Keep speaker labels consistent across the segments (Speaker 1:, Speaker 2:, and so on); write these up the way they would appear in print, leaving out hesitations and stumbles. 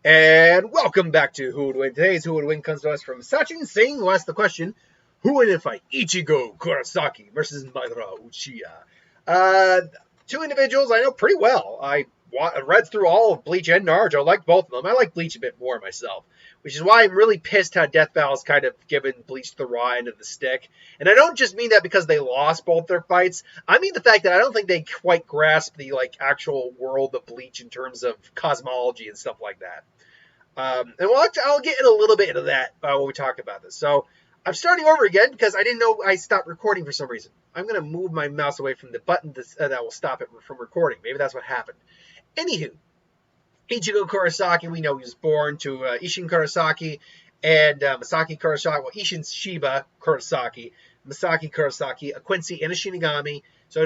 Speaker 1: And welcome back to Who Would Win. Today's Who Would Win comes to us from Sachin Singh, who asked the question, who would win in a fight, Ichigo Kurosaki versus Madara Uchiha? Two individuals I know pretty well. I read through all of Bleach and Naruto. I liked both of them. I like Bleach a bit more myself, which is why I'm really pissed how Death Battle's kind of given Bleach the raw end of the stick. And I don't just mean that because they lost both their fights. I mean the fact that I don't think they quite grasp the actual world of Bleach in terms of cosmology and stuff like that. And I'll get in a little bit into that when we talk about this. So I'm starting over again because I didn't know I stopped recording for some reason. I'm going to move my mouse away from the button that will stop it from recording. Maybe that's what happened. Anywho, Ichigo Kurosaki, we know he was born to Isshin Kurosaki and Masaki Kurosaki. Well, Isshin's Shiba Kurosaki, Masaki Kurosaki, a Quincy, and a Shinigami. So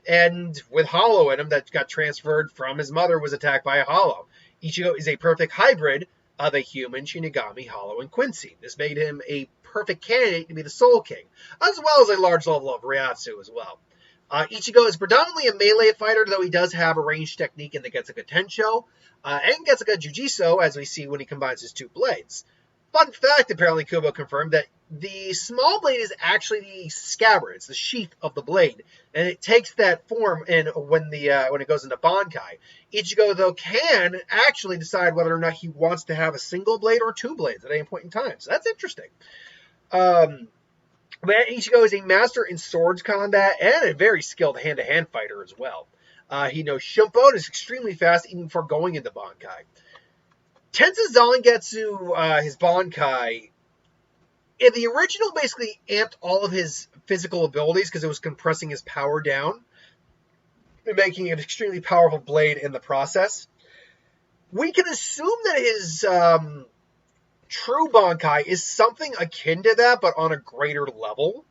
Speaker 1: and with Hollow in him that got transferred from his mother was attacked by a Hollow. Ichigo is a perfect hybrid of a human, Shinigami, Hollow, and Quincy. This made him a perfect candidate to be the Soul King, as well as a large level of Ryatsu as well. Ichigo is predominantly a melee fighter, though he does have a ranged technique in the Getsuga Tensho, and Getsuga Jujitsu, as we see when he combines his two blades. Fun fact, apparently Kubo confirmed that the small blade is actually the scabbard. It's the sheath of the blade, and it takes that form when it goes into Bankai. Ichigo, though, can actually decide whether or not he wants to have a single blade or two blades at any point in time. So that's interesting. Ichigo is a master in swords combat and a very skilled hand-to-hand fighter as well. He knows Shumpo and is extremely fast even before going into Bankai. Tensa Zangetsu, his Bankai, in the original basically amped all of his physical abilities because it was compressing his power down and making an extremely powerful blade in the process. We can assume that his true Bankai is something akin to that, but on a greater level.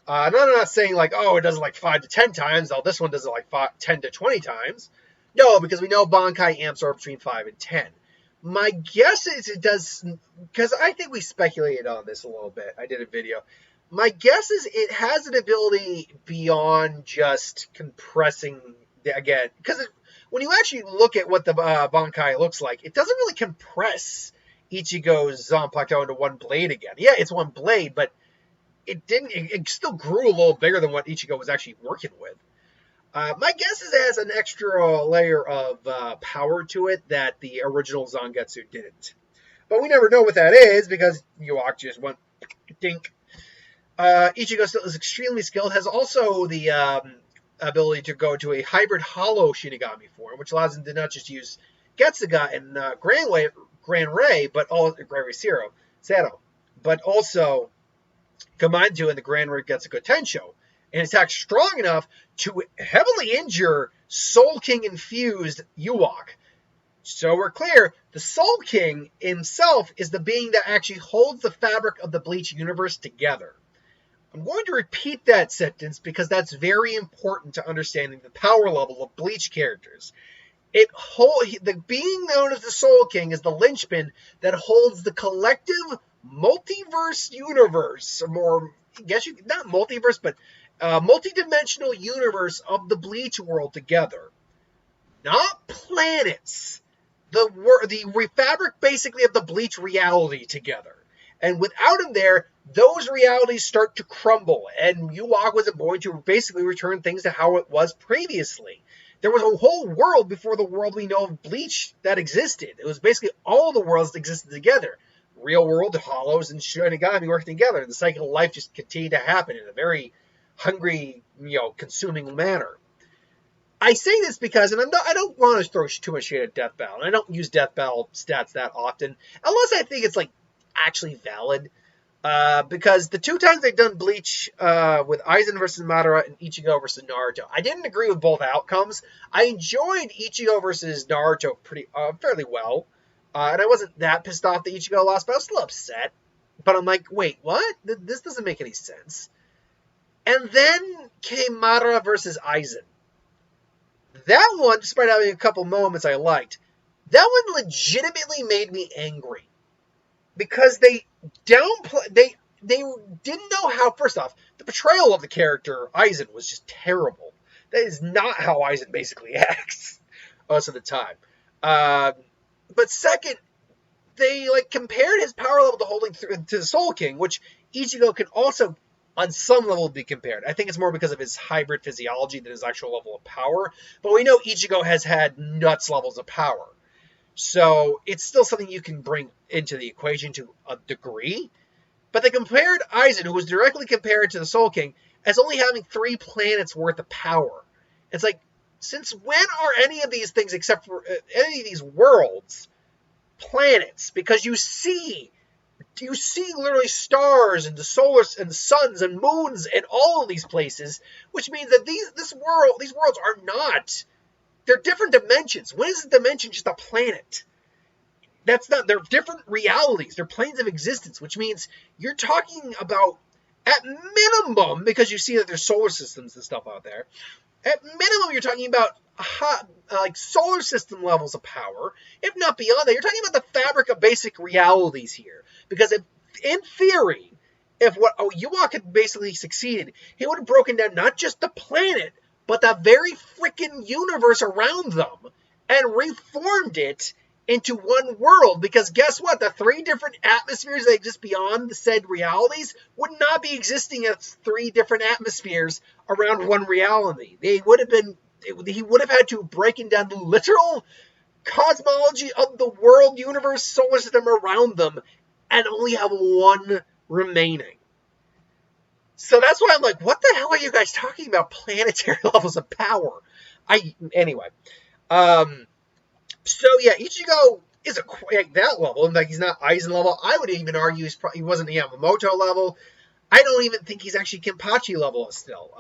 Speaker 1: I'm not saying it does it 5 to 10 times. This one does it 10 to 20 times. No, because we know Bankai amps are between 5 and 10. My guess is it does, because I think we speculated on this a little bit. I did a video. My guess is it has an ability beyond just compressing, again, because when you actually look at what the Bankai looks like, it doesn't really compress Ichigo's Zanpakuto into one blade again. Yeah, it's one blade, but it still grew a little bigger than what Ichigo was actually working with. My guess is it has an extra layer of power to it that the original Zangetsu didn't. But we never know what that is because Yuak just went dink. Ichigo still is extremely skilled, has also the ability to go to a hybrid Hollow Shinigami form, which allows him to not just use Getsuga and Gran Ray, but all Gran Ray Zero, but also combine two in the Gran Ray Getsuga Tensho, and attack strong enough to heavily injure Soul King infused Yuak. So we're clear, the Soul King himself is the being that actually holds the fabric of the Bleach universe together. I'm going to repeat that sentence because that's very important to understanding the power level of Bleach characters. The being known as the Soul King is the linchpin that holds the collective multiverse universe, or I guess not multiverse, but multidimensional universe of the Bleach world together. Not planets. The fabric basically of the Bleach reality together. And without him there, those realities start to crumble, and Yuak was going to basically return things to how it was previously. There was a whole world before the world we know of Bleach that existed. It was basically all the worlds that existed together. Real world, Hollows, and Shinigami working together. And the cycle of life just continued to happen in a very hungry, consuming manner. I say this because, and I don't want to throw too much shade at Death Battle. I don't use Death Battle stats that often, unless I think it's actually valid. Because the two times they've done Bleach with Aizen versus Madara and Ichigo versus Naruto, I didn't agree with both outcomes. I enjoyed Ichigo versus Naruto fairly well, and I wasn't that pissed off that Ichigo lost, but I was still upset. But I'm like, wait, what? This doesn't make any sense. And then came Madara versus Aizen. That one, despite having a couple moments I liked, that one legitimately made me angry. Because they didn't know how, first off, the portrayal of the character, Aizen, was just terrible. That is not how Aizen basically acts most of the time. But second, they like compared his power level to holding to the Soul King, which Ichigo can also on some level be compared. I think it's more because of his hybrid physiology than his actual level of power. But we know Ichigo has had nuts levels of power. So it's still something you can bring into the equation to a degree. But they compared Aizen, who was directly compared to the Soul King, as only having 3 planets worth of power. It's like, since when are any of these things, except for any of these worlds, planets? Because you see literally stars and the solar and the suns and moons and all of these places, which means that these worlds are not. They're different dimensions. When is a dimension just a planet? That's not. They're different realities. They're planes of existence, which means you're talking about, at minimum, because you see that there's solar systems and stuff out there. At minimum, you're talking about like solar system levels of power, if not beyond that. You're talking about the fabric of basic realities here. Because in theory, if what Ewok had basically succeeded, he would have broken down not just the planet, but the very freaking universe around them and reformed it into one world. Because guess what? The 3 different atmospheres that exist beyond the said realities would not be existing as 3 different atmospheres around one reality. He would have had to break down the literal cosmology of the world, universe, solar system around them, and only have one remaining. So that's why I'm like, what the hell are you guys talking about? Planetary levels of power. Anyway. So yeah, Ichigo is at that level. In fact, he's not Aizen level. I would even argue he wasn't Yamamoto level. I don't even think he's actually Kenpachi level still.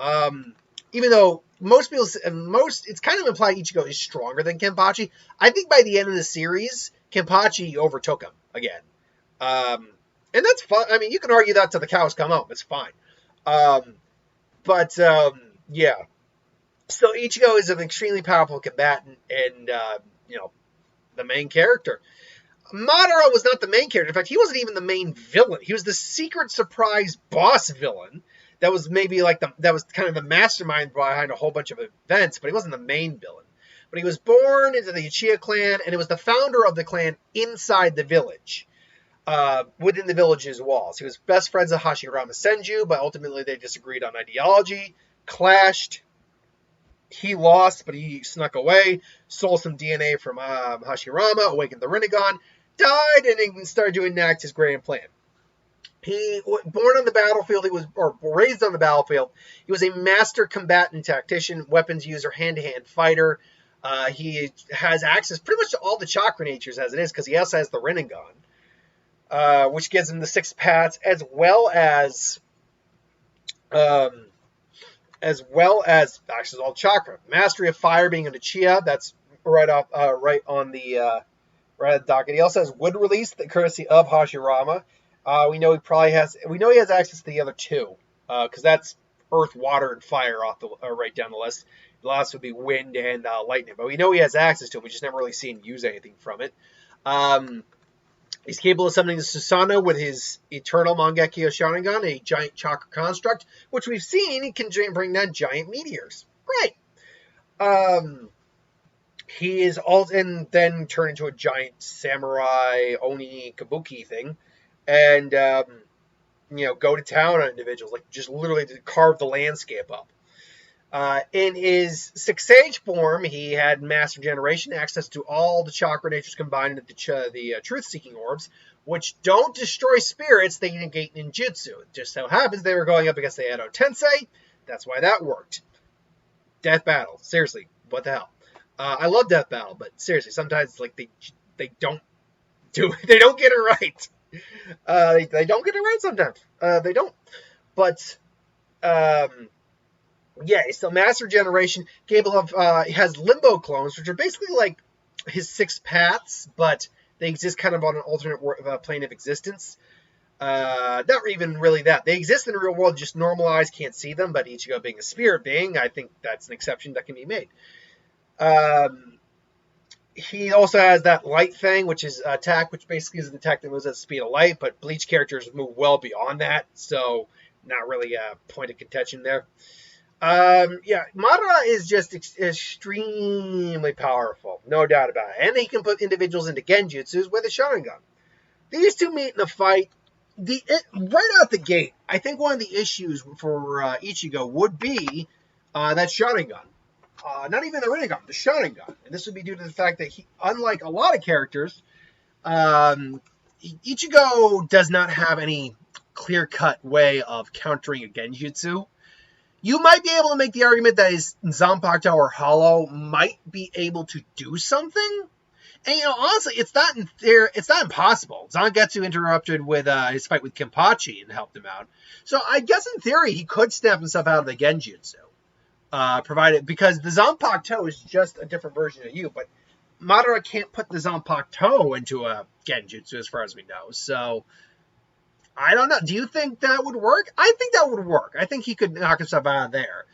Speaker 1: Even though it's kind of implied Ichigo is stronger than Kenpachi. I think by the end of the series, Kenpachi overtook him again. And that's fun. I mean, you can argue that till the cows come home. It's fine. Yeah. So Ichigo is an extremely powerful combatant and, the main character. Madara was not the main character. In fact, he wasn't even the main villain. He was the secret surprise boss villain that was that was kind of the mastermind behind a whole bunch of events, but he wasn't the main villain. But he was born into the Uchiha clan, and it was the founder of the clan inside the village. Within the village's walls. He was best friends with Hashirama Senju, but ultimately they disagreed on ideology, clashed. He lost, but he snuck away, stole some DNA from Hashirama, awakened the Rinnegan, died, and then started to enact his grand plan. He was born on the battlefield, or raised on the battlefield. He was a master combatant tactician, weapons user, hand-to-hand fighter. He has access pretty much to all the chakra natures as it is, because he also has the Rinnegan. Which gives him the 6 paths, as well as actually all chakra. Mastery of fire, being an Uchiha, that's right on the docket. He also has wood release, the courtesy of Hashirama. We know he has access to the other 2, because that's earth, water, and fire right down the list. The last would be wind and lightning, but we know he has access to it. We just never really see him use anything from it. He's capable of summoning the Susanoo with his Eternal Mangekyo Sharingan, a giant chakra construct, which we've seen he can bring down giant meteors. Great. He is and then turn into a giant samurai Oni Kabuki thing, and go to town on individuals, like just literally to carve the landscape up. In his 6 Sage form, he had Master Generation, access to all the chakra natures combined into the truth-seeking orbs, which don't destroy spirits, they negate ninjutsu. It just so happens they were going up against the Edo Tensei. That's why that worked. Death Battle. Seriously, what the hell? I love Death Battle, but seriously, sometimes like they don't they don't get it right. They don't get it right sometimes. They don't. But yeah, so Master Generation, capable of, has Limbo clones, which are basically like his 6 paths, but they exist kind of on an alternate plane of existence. Not even really that. They exist in the real world, just normalized, can't see them, but Ichigo being a spirit being, I think that's an exception that can be made. He also has that light thing, which is attack, which basically is an attack that moves at the speed of light, but Bleach characters move well beyond that, so not really a point of contention there. Madara is just extremely powerful, no doubt about it. And he can put individuals into genjutsus with a Sharingan. these two meet in a fight. Right out the gate, I think one of the issues for Ichigo would be that Sharingan. Not even the Rinnegan, the Sharingan. And this would be due to the fact that he, unlike a lot of characters, Ichigo does not have any clear-cut way of countering a Genjutsu. You might be able to make the argument that his Zanpakuto or Hollow might be able to do something. And, honestly, it's not impossible. Zangetsu interrupted with his fight with Kenpachi and helped him out. So I guess in theory he could snap himself out of the Genjutsu. Provided, because the Zanpakuto is just a different version of you, but Madara can't put the Zanpakuto into a Genjutsu as far as we know. So, I don't know. Do you think that would work? I think that would work. I think he could knock himself out of there.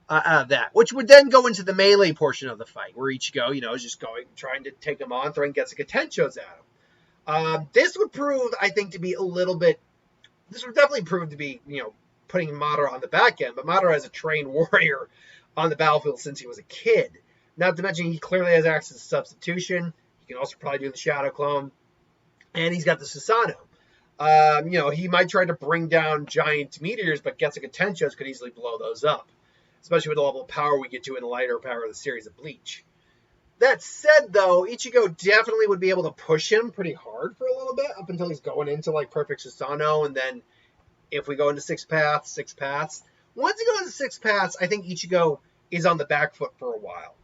Speaker 1: Out of that, which would then go into the melee portion of the fight, where Ichigo, is just trying to take him on, throwing Getsuga Tenchos at him. This would prove, I think, to be this would definitely prove to be, putting Madara on the back end, but Madara is a trained warrior on the battlefield since he was a kid. Not to mention, he clearly has access to substitution. He can also probably do the Shadow Clone, and he's got the Susanoo. He might try to bring down giant meteors, but Getsuga Tenchos could easily blow those up, especially with the level of power we get to in the lighter power of the series of Bleach. That said, though, Ichigo definitely would be able to push him pretty hard for a little bit, up until he's going into, perfect Susanoo, and then if we go into six paths. Once you go into six paths, I think Ichigo is on the back foot for a while.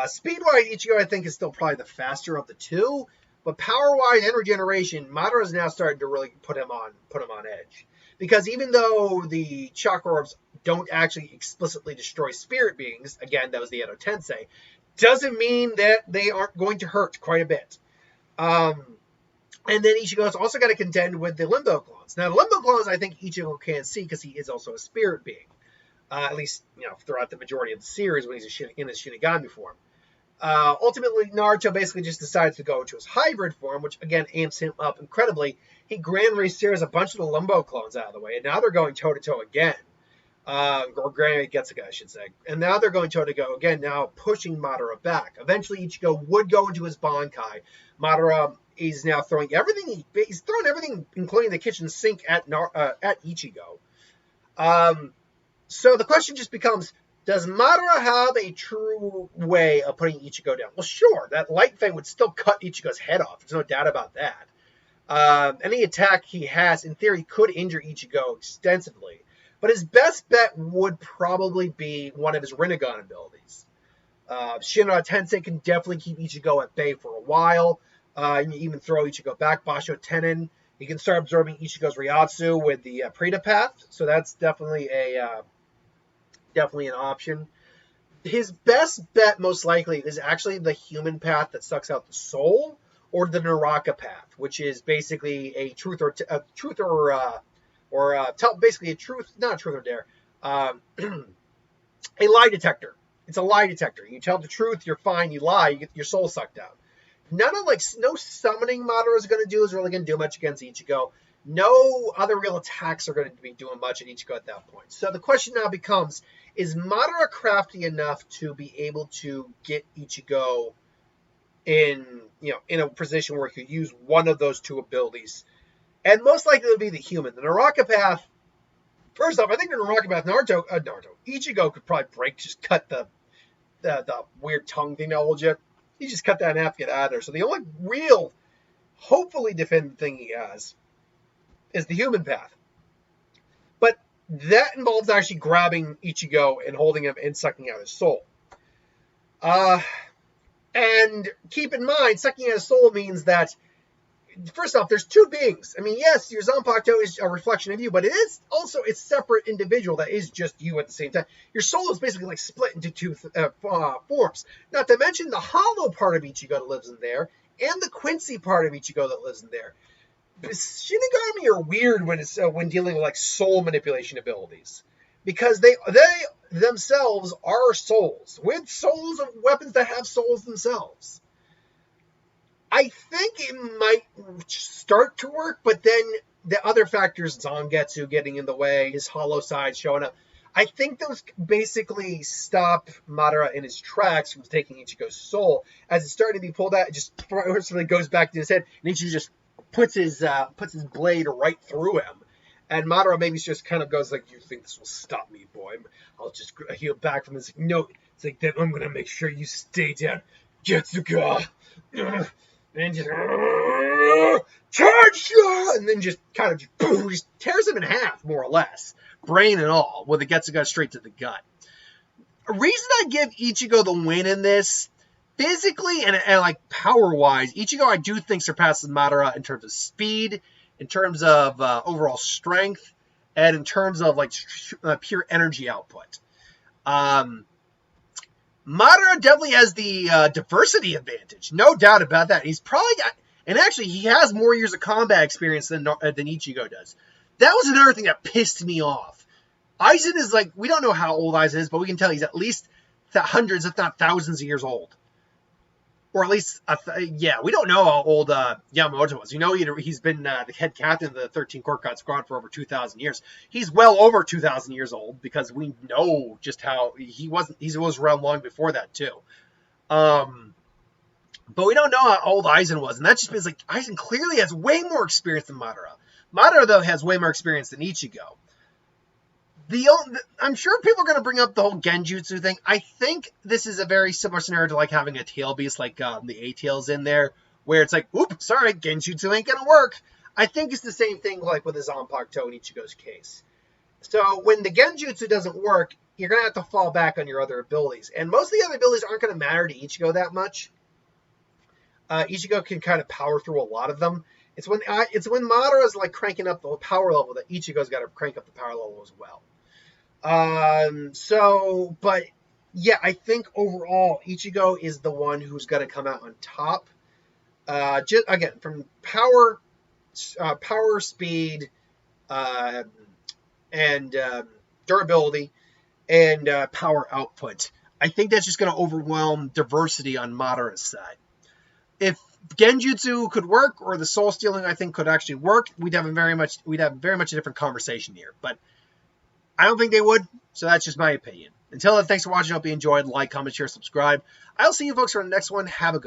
Speaker 1: Speed-wise, Ichigo, I think, is still probably the faster of the two, but power-wise and regeneration, Madara is now starting to really put him on edge. Because even though the chakra orbs don't actually explicitly destroy spirit beings, again, that was the Edo Tensei, doesn't mean that they aren't going to hurt quite a bit. And then Ichigo's also got to contend with the Limbo Clones. Now, the Limbo Clones, I think Ichigo can't see because he is also a spirit being. At least, throughout the majority of the series when he's in his Shinigami form. Ultimately, Naruto basically just decides to go into his hybrid form, which, again, amps him up incredibly. He Grand Resears a bunch of the Limbo Clones out of the way, and now they're going toe-to-toe again. Or Grand Getsuga, I should say. And now they're going toe-to-go again, now pushing Madara back. Eventually, Ichigo would go into his Bankai. Madara is now throwing everything. He's throwing everything, including the kitchen sink, at Ichigo. So the question just becomes, does Madara have a true way of putting Ichigo down? Well, sure, that Light Fang would still cut Ichigo's head off. There's no doubt about that. Any attack he has, in theory, could injure Ichigo extensively. But his best bet would probably be one of his Rinnegan abilities. Shinra Tensei can definitely keep Ichigo at bay for a while. You even throw Ichigo back, Basho Tenin. He can start absorbing Ichigo's Ryatsu with the Preta Path. So that's definitely an option. His best bet, most likely, is actually the human path that sucks out the soul, or the Naraka path, which is basically a basically a truth, not a truth or dare, a lie detector. It's a lie detector. You tell the truth, you're fine. You lie, you get your soul sucked out. No summoning Madara is going to do is really going to do much against Ichigo. No other real attacks are going to be doing much at Ichigo at that point. So the question now becomes, is Madara crafty enough to be able to get Ichigo in a position where he could use one of those two abilities? And most likely it would be the human. The Naraka path, first off, I think the Naraka path, Ichigo could probably just cut the weird tongue thing that holds you. He just cut that in half to get out of there. So the only real, hopefully defended thing he has is the human path. But that involves actually grabbing Ichigo and holding him and sucking out his soul. And keep in mind, sucking out his soul means that, first off, there's two beings. I mean, yes, your Zanpakuto is a reflection of you, but it is also a separate individual that is just you at the same time. Your soul is basically split into two forms. Not to mention the hollow part of Ichigo that lives in there, and the Quincy part of Ichigo that lives in there. Shinigami are weird when dealing with soul manipulation abilities, because they themselves are souls with souls of weapons that have souls themselves. I think it might start to work, but then the other factors, Zangetsu getting in the way, his hollow side showing up, I think those basically stop Madara in his tracks from taking Ichigo's soul. As it's starting to be pulled out, it just forcibly goes back to his head, and Ichigo just puts his blade right through him. And Madara maybe just kind of goes like, "You think this will stop me, boy? I'll just heal back from this." No, it's like, "Then I'm gonna make sure you stay down, Getsuga." And just charge, and then just kind of boom, just tears him in half, more or less, brain and all, with a Getsuga straight to the gut. A reason I give Ichigo the win in this, physically and like power-wise, Ichigo I do think surpasses Madara in terms of speed, in terms of overall strength, and in terms of like pure energy output. Madara definitely has the diversity advantage, no doubt about that. He's probably got, and actually he has more years of combat experience than Ichigo does. That was another thing that pissed me off. Aizen is like, we don't know how old Aizen is, but we can tell he's at least hundreds, if not thousands of years old. Or at least, we don't know how old Yamamoto was. You know, he's been the head captain of the 13 Cork God Squad for over 2,000 years. He's well over 2,000 years old because we know just how he was around long before that too. But we don't know how old Aizen was, and that just means like Aizen clearly has way more experience than Madara. Madara though has way more experience than Ichigo. I'm sure people are going to bring up the whole Genjutsu thing. I think this is a very similar scenario to like having a tail beast like the A-tails in there, where it's like, oops, sorry, Genjutsu ain't going to work. I think it's the same thing like with the Zanpakuto in Ichigo's case. So when the Genjutsu doesn't work, you're going to have to fall back on your other abilities. And most of the other abilities aren't going to matter to Ichigo that much. Ichigo can kind of power through a lot of them. It's when Madara's like cranking up the power level that Ichigo's got to crank up the power level as well. But yeah, I think overall Ichigo is the one who's going to come out on top. Just again, from power, speed, and durability, and power output. I think that's just going to overwhelm diversity on Madara's side. If Genjutsu could work, or the soul stealing, I think could actually work, we'd have very much a different conversation here. But I don't think they would, so that's just my opinion. Until then, thanks for watching. I hope you enjoyed. Like, comment, share, subscribe. I'll see you folks for the next one. Have a good one.